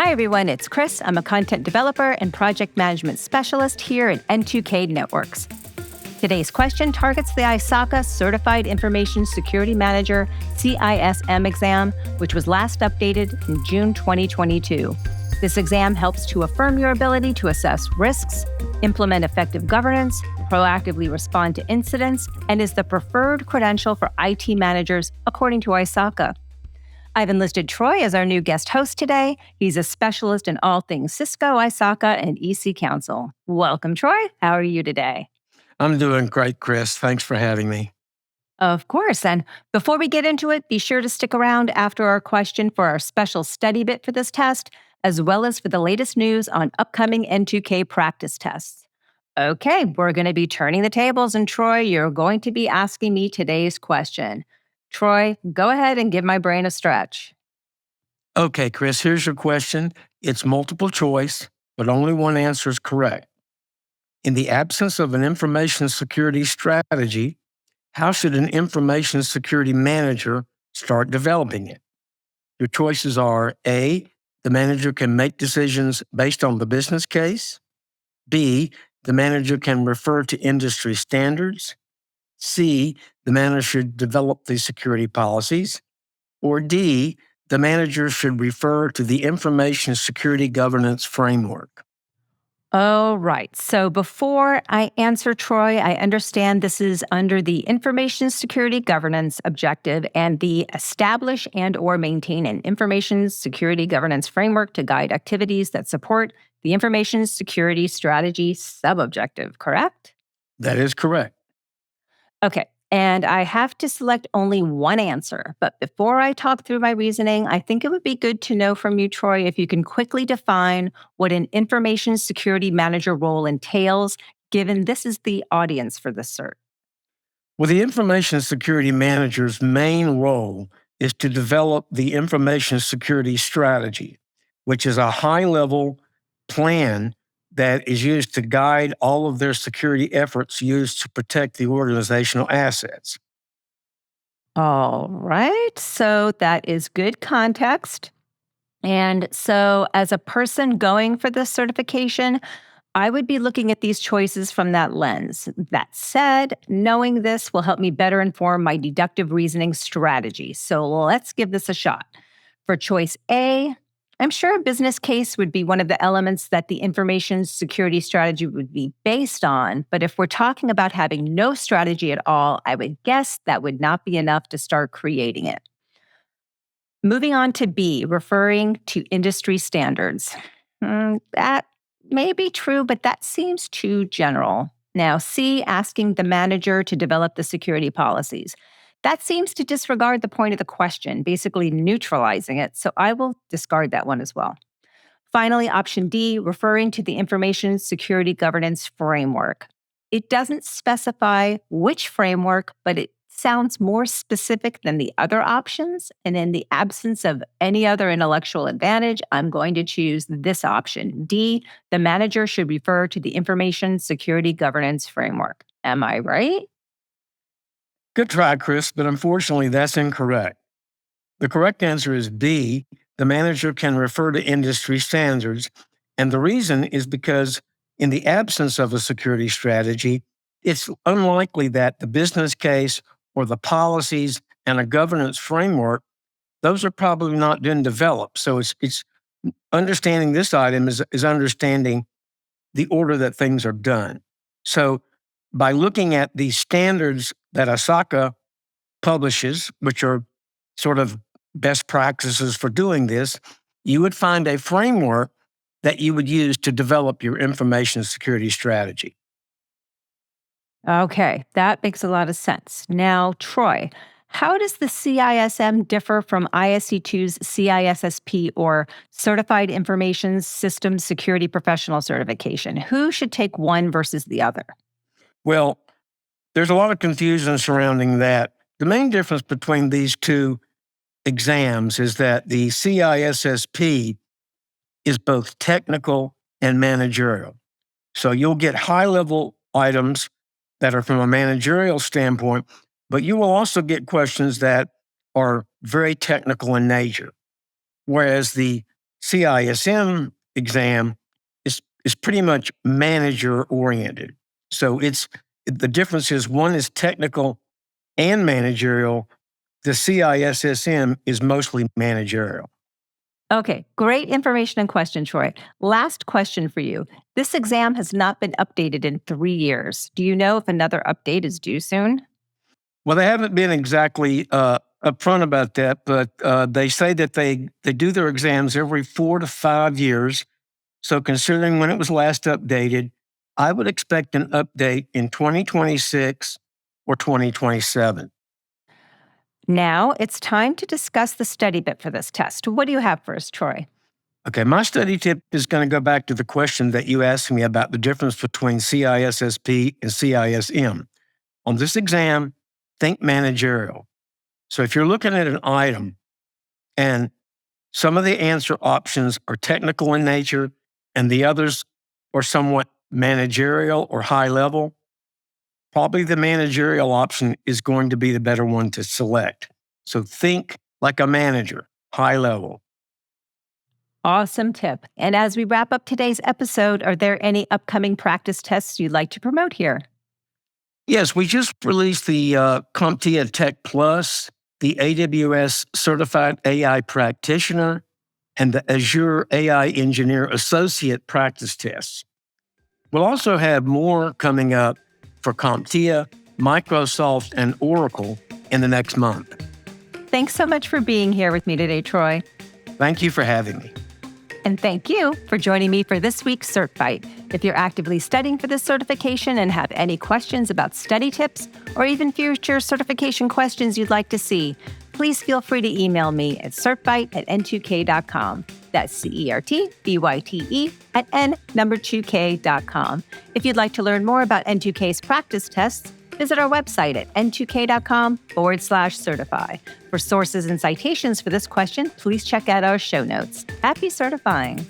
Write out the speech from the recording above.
Hi, everyone. It's Chris. I'm a content developer and project management specialist here at N2K Networks. Today's question targets the ISACA Certified Information Security Manager CISM exam, which was last updated in June 2022. This exam helps to affirm your ability to assess risks, implement effective governance, proactively respond to incidents, and is the preferred credential for IT managers, according to ISACA. I've enlisted Troy as our new guest host today. He's a specialist in all things Cisco, ISACA, and EC Council. Welcome, Troy. How are you today? I'm doing great, Chris. Thanks for having me. Of course. And before we get into it, be sure to stick around after our question for our special study bit for this test, as well as for the latest news on upcoming N2K practice tests. Okay, we're going to be turning the tables, and Troy, you're going to be asking me today's question. Troy, go ahead and give my brain a stretch. Okay, Chris, here's your question. It's multiple choice, but only one answer is correct. In the absence of an information security strategy, how should an information security manager start developing it? Your choices are A, the manager can make decisions based on the business case. B, the manager can refer to industry standards. C, the manager should develop the security policies. Or D, the manager should refer to the information security governance framework. Oh, right. So before I answer, Troy, I understand this is under the information security governance objective and the establish and or maintain an information security governance framework to guide activities that support the information security strategy sub-objective, correct? That is correct. Okay. And I have to select only one answer. But before I talk through my reasoning, I think it would be good to know from you, Troy, if you can quickly define what an information security manager role entails, given this is the audience for this cert. Well, the information security manager's main role is to develop the information security strategy, which is a high-level plan that is used to guide all of their security efforts used to protect the organizational assets. All right. So that is good context. And so, as a person going for this certification, I would be looking at these choices from that lens. That said, knowing this will help me better inform my deductive reasoning strategy. So let's give this a shot. For choice A, I'm sure a business case would be one of the elements that the information security strategy would be based on. But if we're talking about having no strategy at all, I would guess that would not be enough to start creating it. Moving on to B, referring to industry standards. That may be true, but that seems too general. Now, C, asking the manager to develop the security policies. That seems to disregard the point of the question, basically neutralizing it, so I will discard that one as well. Finally, option D, referring to the information security governance framework. It doesn't specify which framework, but it sounds more specific than the other options. And in the absence of any other intellectual advantage, I'm going to choose this option. D, the manager should refer to the information security governance framework. Am I right? Good try, Chris, but unfortunately that's incorrect. The correct answer is B, the manager can refer to industry standards. And the reason is because in the absence of a security strategy, it's unlikely that the business case or the policies and a governance framework, those are probably not been developed. So it's understanding this item is understanding the order that things are done. So by looking at the standards that ISACA publishes, which are sort of best practices for doing this, you would find a framework that you would use to develop your information security strategy. Okay, that makes a lot of sense. Now, Troy, how does the CISM differ from ISC2's CISSP or Certified Information Systems Security Professional certification? Who should take one versus the other? Well, there's a lot of confusion surrounding that. The main difference between these two exams is that the CISSP is both technical and managerial. So you'll get high-level items that are from a managerial standpoint, but you will also get questions that are very technical in nature. Whereas the CISM exam is pretty much manager oriented. So the difference is one is technical and managerial. The CISSM is mostly managerial. Okay, great information and question, Troy. Last question for you. This exam has not been updated in 3 years. Do you know if another update is due soon? Well, they haven't been exactly upfront about that, but they say that they do their exams every 4 to 5 years. So, considering when it was last updated, I would expect an update in 2026 or 2027. Now it's time to discuss the study bit for this test. What do you have for us, Troy? Okay, my study tip is going to go back to the question that you asked me about the difference between CISSP and CISM. On this exam, think managerial. So if you're looking at an item and some of the answer options are technical in nature and the others are somewhat managerial or high level, probably the managerial option is going to be the better one to select. So think like a manager, high level. Awesome tip. And as we wrap up today's episode, are there any upcoming practice tests you'd like to promote here? Yes, we just released the CompTIA Tech Plus, the AWS Certified AI Practitioner, and the Azure AI Engineer Associate practice tests. We'll also have more coming up for CompTIA, Microsoft, and Oracle in the next month. Thanks so much for being here with me today, Troy. Thank you for having me. And thank you for joining me for this week's CertByte. If you're actively studying for this certification and have any questions about study tips or even future certification questions you'd like to see, please feel free to email me at CertByte@N2K.com. That's CertByte at N2K.com. If you'd like to learn more about N2K's practice tests, visit our website at N2K.com/certify. For sources and citations for this question, please check out our show notes. Happy certifying!